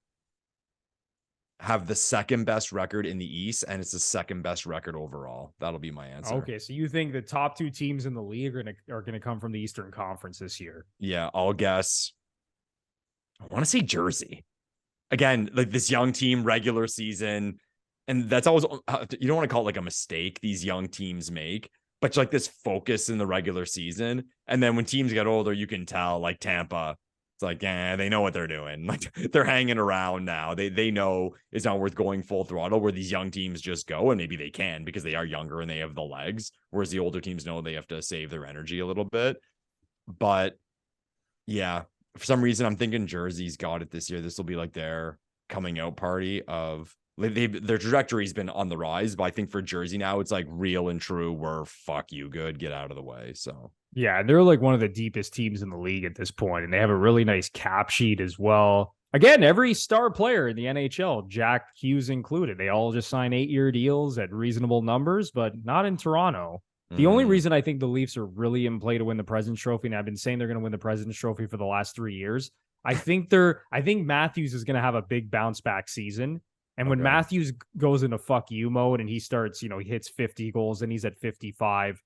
have the second best record in the East, and it's the second best record overall. That'll be my answer. Okay, so you think the top 2 teams in the league are gonna come from the Eastern Conference this year? Yeah, I'll guess. I want to say Jersey. Again, like this young team, regular season, and that's always, you don't want to call it like a mistake these young teams make, but like this focus in the regular season. And then when teams get older, you can tell, like Tampa, it's like, yeah, they know what they're doing. Like they're hanging around now. They know it's not worth going full throttle, where these young teams just go, and maybe they can because they are younger and they have the legs. Whereas the older teams know they have to save their energy a little bit. But yeah, for some reason, I'm thinking Jersey's got it this year. This will be like their coming out party of their trajectory's been on the rise. But I think for Jersey now, it's like real and true. We're fuck you good. Get out of the way. So. Yeah, they're like one of the deepest teams in the league at this point, and they have a really nice cap sheet as well. Again, every star player in the NHL, Jack Hughes included, they all just sign 8-year deals at reasonable numbers, but not in Toronto. The only reason I think the Leafs are really in play to win the President's Trophy, and I've been saying they're going to win the President's Trophy for the last 3 years, I think Matthews is going to have a big bounce back season. And when Matthews goes into fuck you mode and he starts, he hits 50 goals and he's at 55,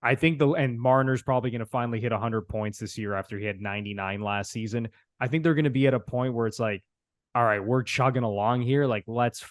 I think and Marner's probably going to finally hit 100 points this year after he had 99 last season. I think they're going to be at a point where it's like, all right, we're chugging along here. Like, let's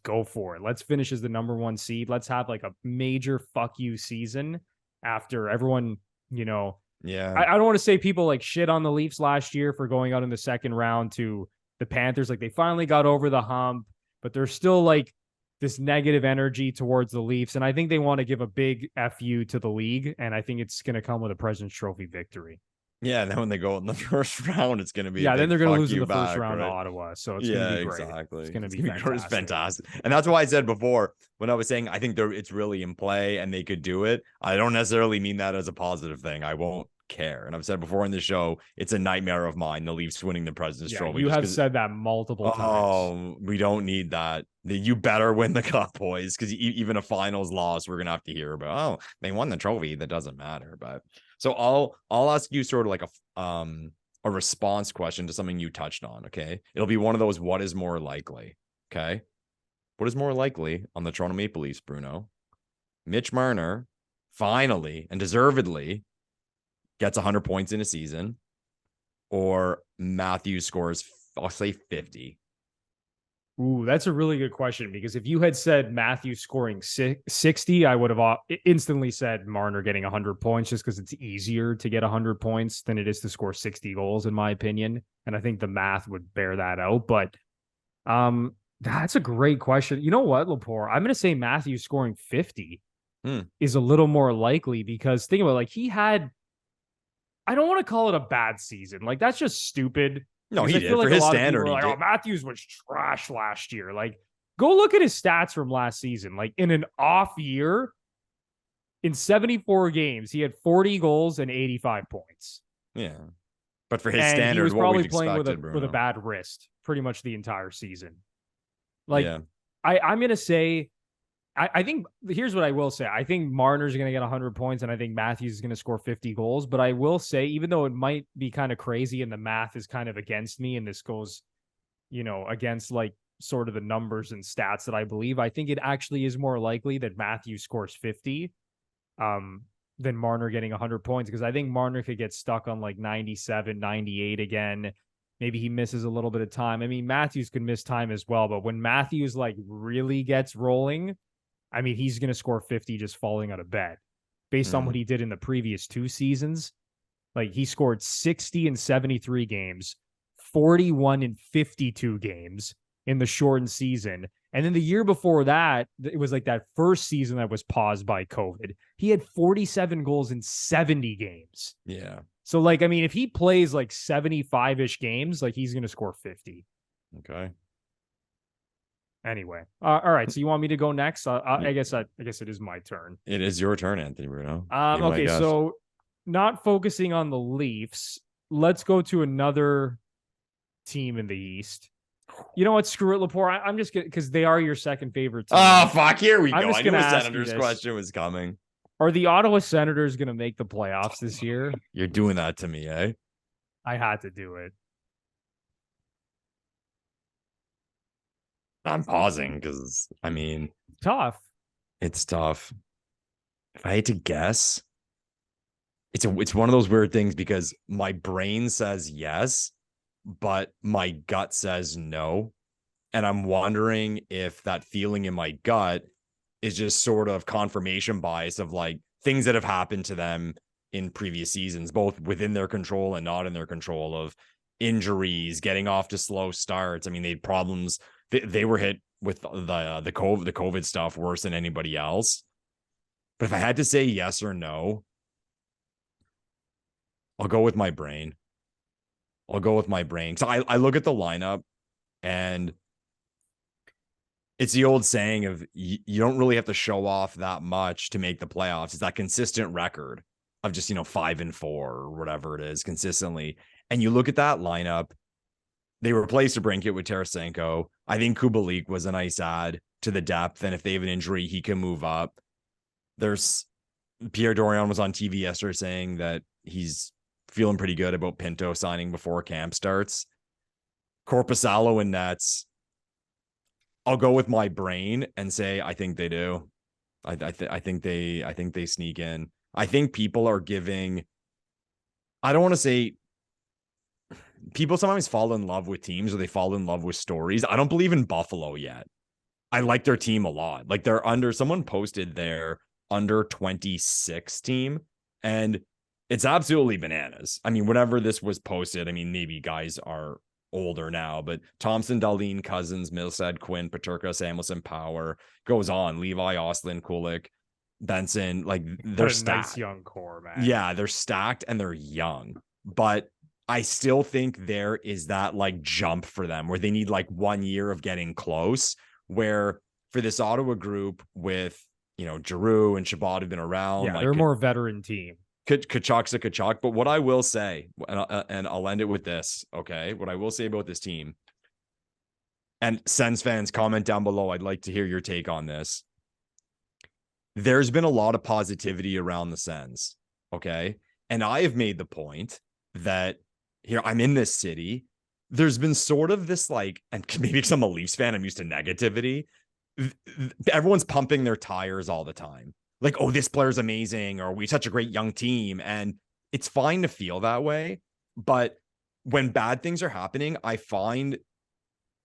go for it. Let's finish as the number 1 seed. Let's have like a major fuck you season after everyone, Yeah. I don't want to say people like shit on the Leafs last year for going out in the second round to the Panthers. Like they finally got over the hump, but there's still like this negative energy towards the Leafs. And I think they want to give a big FU to the league. And I think it's going to come with a President's Trophy victory. Yeah, and then when they go in the first round, it's going to be then they're going to lose in the first round to Ottawa. So it's going to be great. Exactly. It's going to be fantastic. Fantastic. And that's why I said before, when I was saying I think it's really in play and they could do it, I don't necessarily mean that as a positive thing. I won't care. And I've said before in the show, it's a nightmare of mine, the Leafs winning the President's Trophy. You have said that multiple times. Oh, we don't need that. You better win the cup, boys, because even a finals loss, we're gonna have to hear about, they won the trophy. That doesn't matter. But so I'll ask you sort of like a response question to something you touched on. Okay, it'll be one of those, what is more likely? Okay, what is more likely on the Toronto Maple Leafs, Bruno? Mitch Marner finally and deservedly gets 100 points in a season, or Matthews scores, I'll say 50. Ooh, that's a really good question, because if you had said Matthews scoring 60, I would have instantly said Marner getting 100 points, just because it's easier to get 100 points than it is to score 60 goals, in my opinion. And I think the math would bear that out. But that's a great question. You know what, Lepore? I'm going to say Matthews scoring 50 is a little more likely, because think about it, like he had, I don't want to call it a bad season. Like that's just stupid. No, he did for his standard. Like, oh, Matthews was trash last year. Like, go look at his stats from last season. Like in an off year, in 74 games, he had 40 goals and 85 points. Yeah, but for his standard, he was probably playing with a bad wrist pretty much the entire season. Like, I'm gonna say, I think here's what I will say. I think Marner's going to get 100 points, and I think Matthews is going to score 50 goals. But I will say, even though it might be kind of crazy and the math is kind of against me, and this goes, against like sort of the numbers and stats that I believe, I think it actually is more likely that Matthews scores 50 than Marner getting 100 points, because I think Marner could get stuck on like 97, 98 again. Maybe he misses a little bit of time. I mean, Matthews could miss time as well, but when Matthews like really gets rolling, I mean, he's going to score 50 just falling out of bed based on what he did in the previous 2 seasons. Like he scored 60 in 73 games, 41 in 52 games in the shortened season. And then the year before that, it was like that first season that was paused by COVID. He had 47 goals in 70 games. Yeah. So like, I mean, if he plays like 75-ish games, like he's going to score 50. Okay. Anyway, all right. So you want me to go next? I guess it is my turn. It is your turn, Anthony Bruno. Okay, so not focusing on the Leafs, let's go to another team in the East. You know what? Screw it, Lepore. I'm just gonna, because they are your second favorite team. Oh fuck! Here we go. I knew the Senators question was coming. Are the Ottawa Senators going to make the playoffs this year? You're doing that to me, eh? I had to do it. I'm pausing because I mean, Tough. it's tough. If I had to guess, it's one of those weird things because my brain says yes, but my gut says no. And I'm wondering if that feeling in my gut is just sort of confirmation bias of like things that have happened to them in previous seasons, both within their control and not in their control, of injuries, getting off to slow starts. I mean, they had problems. They were hit with the COVID stuff worse than anybody else. But if I had to say yes or no, I'll go with my brain. So I look at the lineup, and it's the old saying of you don't really have to show off that much to make the playoffs. It's that consistent record of just, 5-4 or whatever it is consistently. And you look at that lineup, they replaced Brinkett with Tarasenko. I think Kubalik was a nice add to the depth. And if they have an injury, he can move up. There's Pierre Dorion was on TV yesterday saying that he's feeling pretty good about Pinto signing before camp starts. Korpisalo and Nets. I'll go with my brain and say I think they do. I think they sneak in. I think people are giving. I don't want to say. People sometimes fall in love with teams or they fall in love with stories. I don't believe in Buffalo yet. I like their team a lot. Like someone posted their under 26 team, and it's absolutely bananas. I mean, whenever this was posted, I mean, maybe guys are older now, but Thompson, Dahlin, Cousins, Millsad, Quinn, Peterka, Samuelson, Power, goes on. Levi, Ostlund, Kulik, Benson, like they're stacked. Nice young core, man. Yeah, they're stacked and they're young, but I still think there is that like jump for them where they need like 1 year of getting close, where for this Ottawa group with, Giroux and Chabot have been around. Yeah, they're a more veteran team. Kachuk's a Kachuk, but what I will say, and I'll end it with this, okay? What I will say about this team, and Sens fans, comment down below. I'd like to hear your take on this. There's been a lot of positivity around the Sens, okay? And I have made the point that here, I'm in this city. There's been sort of this like, and maybe because I'm a Leafs fan, I'm used to negativity. Everyone's pumping their tires all the time. Like, oh, this player's amazing, or we such a great young team. And it's fine to feel that way. But when bad things are happening, I find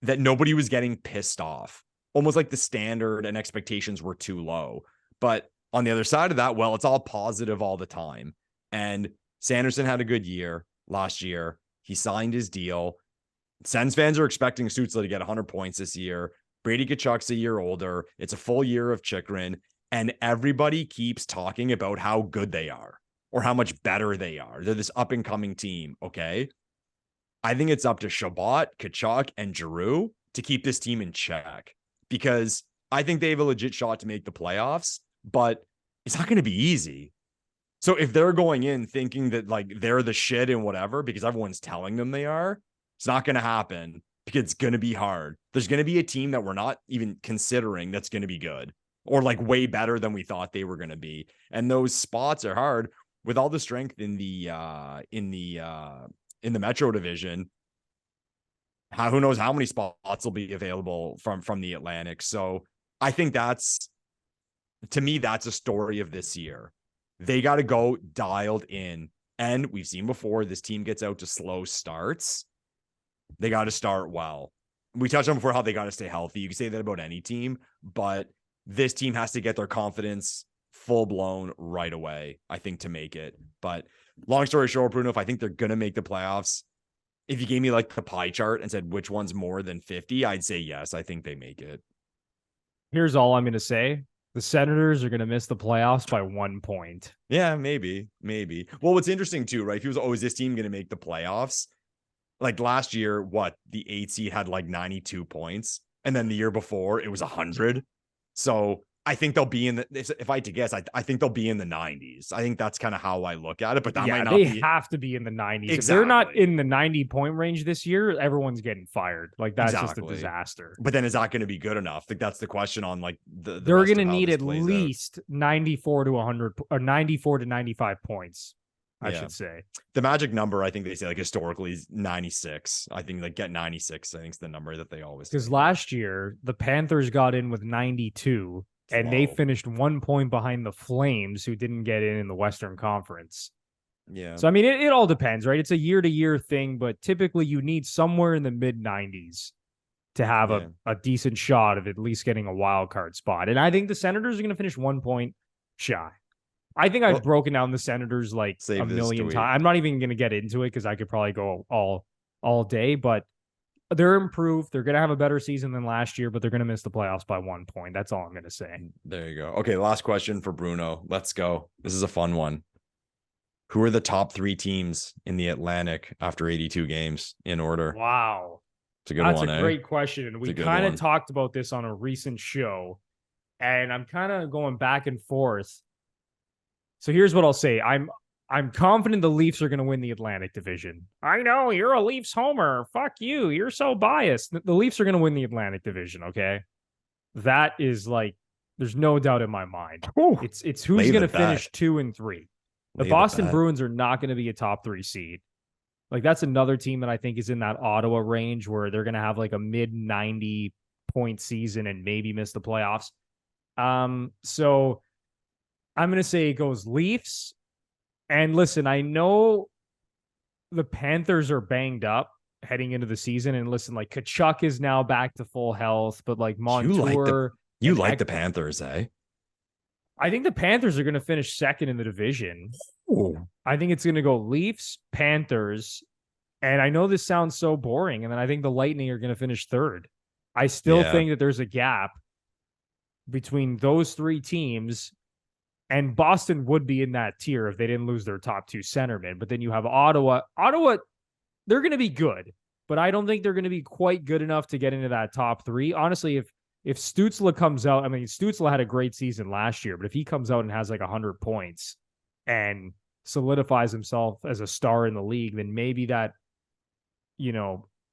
that nobody was getting pissed off. Almost like the standard and expectations were too low. But on the other side of that, well, it's all positive all the time. And Sanderson had a good year last year. He signed his deal. Sens fans are expecting Stützle to get 100 points this year. Brady Tkachuk's a year older. It's a full year of Chychrun. And everybody keeps talking about how good they are or how much better they are. They're this up-and-coming team, okay? I think it's up to Chabot, Tkachuk, and Giroux to keep this team in check, because I think they have a legit shot to make the playoffs, but it's not going to be easy. So if they're going in thinking that like they're the shit and whatever, because everyone's telling them they are, it's not going to happen, because it's going to be hard. There's going to be a team that we're not even considering that's going to be good, or like way better than we thought they were going to be. And those spots are hard with all the strength in the Metro division. Who knows how many spots will be available from the Atlantic. So I think to me, that's a story of this year. They got to go dialed in. And we've seen before, this team gets out to slow starts. They got to start well. We touched on before how they got to stay healthy. You can say that about any team, but this team has to get their confidence full blown right away, I think, to make it. But long story short, Bruno, if I think they're going to make the playoffs, if you gave me like the pie chart and said which one's more than 50, I'd say yes, I think they make it. Here's all I'm going to say. The Senators are going to miss the playoffs by 1 point. Yeah, maybe. Well, what's interesting too, right? If he was, is this team going to make the playoffs? Like last year, the 8 seed had like 92 points. And then the year before, it was 100. So I think they'll be if I had to guess, I think they'll be in the 90s. I think that's kind of how I look at it, but that might not be. They have to be in the 90s. Exactly. If they're not in the 90-point range this year, everyone's getting fired. Like, that's just a disaster. But then is that going to be good enough? Like, that's the question on like the they're going to need at least 94 to 100 or 94 to 95 points I should say. The magic number, I think they say like historically is 96. I think like get 96. I think is the number that they always. Because last year the Panthers got in with 92, and they finished 1 point behind the Flames, who didn't get in the Western Conference. Yeah. So I mean, it all depends, right? It's a year-to-year thing, but typically you need somewhere in the mid-90s to have a decent shot of at least getting a wild card spot. And I think the Senators are going to finish 1 point shy. I think I've broken down the Senators like a million times. I'm not even going to get into it because I could probably go all day, but they're improved. They're going to have a better season than last year, but they're going to miss the playoffs by 1 point. That's all I'm going to say. There you go. Okay, last question for Bruno. Let's go. This is a fun one. Who are the top 3 teams in the Atlantic after 82 games in order? Wow. It's a good one. That's a great question. And we kind of talked about this on a recent show, and I'm kind of going back and forth. So here's what I'll say. I'm confident the Leafs are going to win the Atlantic Division. I know, you're a Leafs homer. Fuck you. You're so biased. The Leafs are going to win the Atlantic Division, okay? That is like, there's no doubt in my mind. It's who's going to finish 2 and 3. The Boston Bruins are not going to be a top 3 seed. Like, that's another team that I think is in that Ottawa range where they're going to have like a mid-90 point season and maybe miss the playoffs. So I'm going to say it goes Leafs. And listen, I know the Panthers are banged up heading into the season. And listen, like Tkachuk is now back to full health, but like Montour. You like the Panthers, eh? I think the Panthers are going to finish second in the division. Ooh. I think it's going to go Leafs, Panthers. And I know this sounds so boring. And then I think the Lightning are going to finish third. I still think that there's a gap between those 3 teams. And Boston would be in that tier if they didn't lose their top 2 centermen. But then you have Ottawa. Ottawa, they're going to be good, but I don't think they're going to be quite good enough to get into that top 3. Honestly, if Stützle comes out, I mean, Stützle had a great season last year, but if he comes out and has like 100 points and solidifies himself as a star in the league, then maybe that,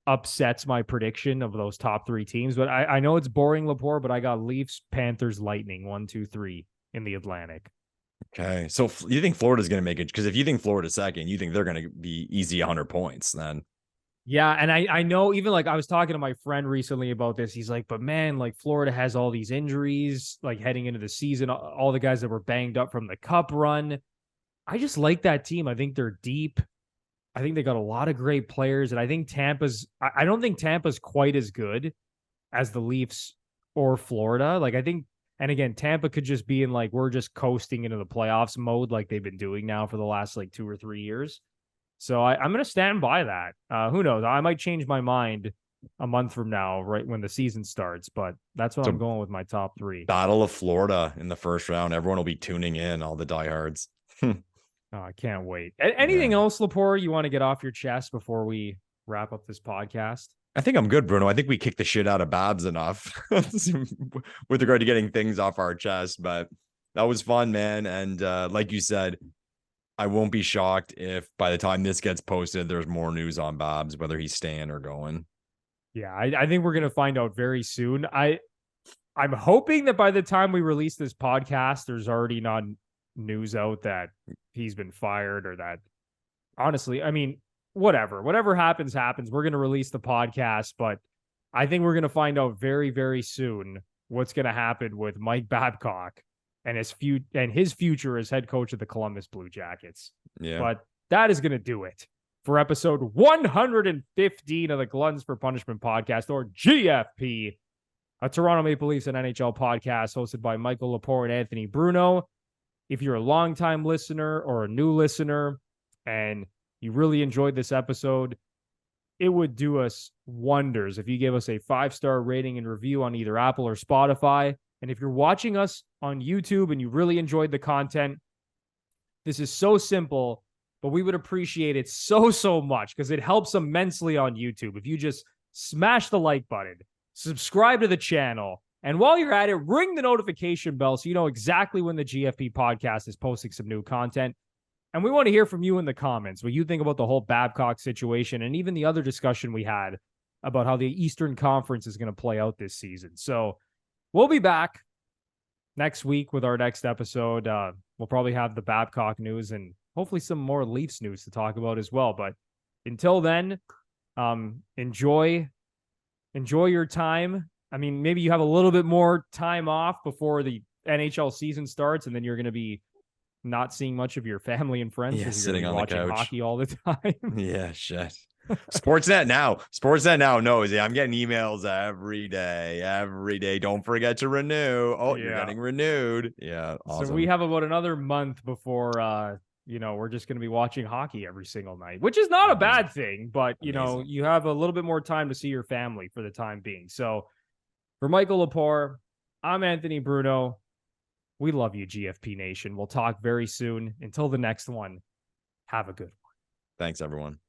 upsets my prediction of those top 3 teams. But I know it's boring, Lepore, but I got Leafs, Panthers, Lightning, 1, 2, 3. In the Atlantic. Okay. So you think Florida's going to make it? Because if you think Florida's second, you think they're going to be easy 100 points then. Yeah. And I know, even like I was talking to my friend recently about this. He's like, but man, like Florida has all these injuries, like heading into the season, all the guys that were banged up from the cup run. I just like that team. I think they're deep. I think they got a lot of great players. And I think I don't think Tampa's quite as good as the Leafs or Florida. Like I think, and again, Tampa could just be in like, we're just coasting into the playoffs mode like they've been doing now for the last like 2 or 3 years. So I'm going to stand by that. Who knows? I might change my mind a month from now, right when the season starts, but that's what I'm going with my top 3. Battle of Florida in the first round. Everyone will be tuning in, all the diehards. Oh, I can't wait. Anything else, Lepore, you want to get off your chest before we wrap up this podcast? I think I'm good, Bruno. I think we kicked the shit out of Babs enough with regard to getting things off our chest, but that was fun, man. And like you said, I won't be shocked if by the time this gets posted, there's more news on Babs, whether he's staying or going. Yeah, I think we're going to find out very soon. I'm hoping that by the time we release this podcast, there's already not news out that he's been fired or that, honestly, I mean, whatever happens. We're going to release the podcast, but I think we're going to find out very, very soon what's going to happen with Mike Babcock and his future as head coach of the Columbus Blue Jackets. Yeah. But that is going to do it for episode 115 of the Gluttons For Punishment Podcast, or GFP, a Toronto Maple Leafs and NHL podcast hosted by Michael Lepore and Anthony Bruno. If you're a longtime listener or a new listener and you really enjoyed this episode, it would do us wonders if you give us a 5-star rating and review on either Apple or Spotify. And if you're watching us on YouTube and you really enjoyed the content, this is so simple, but we would appreciate it so much because it helps immensely on YouTube. If you just smash the like button, subscribe to the channel, and while you're at it, ring the notification bell so you know exactly when the GFP podcast is posting some new content. And we want to hear from you in the comments what you think about the whole Babcock situation and even the other discussion we had about how the Eastern Conference is going to play out this season. So we'll be back next week with our next episode. We'll probably have the Babcock news and hopefully some more Leafs news to talk about as well. But until then, enjoy your time. I mean, maybe you have a little bit more time off before the NHL season starts, and then you're going to be not seeing much of your family and friends. Yeah, sitting on watching the couch, hockey all the time. Yeah, shit. Sportsnet now knows. Yeah, I'm getting emails every day. Don't forget to renew. Oh, you're getting renewed. Yeah, awesome. So we have about another month before we're just going to be watching hockey every single night, which is not a bad thing, but you have a little bit more time to see your family for the time being. So for Michael Lepore, I'm Anthony Bruno. We love you, GFP Nation. We'll talk very soon. Until the next one, have a good one. Thanks, everyone.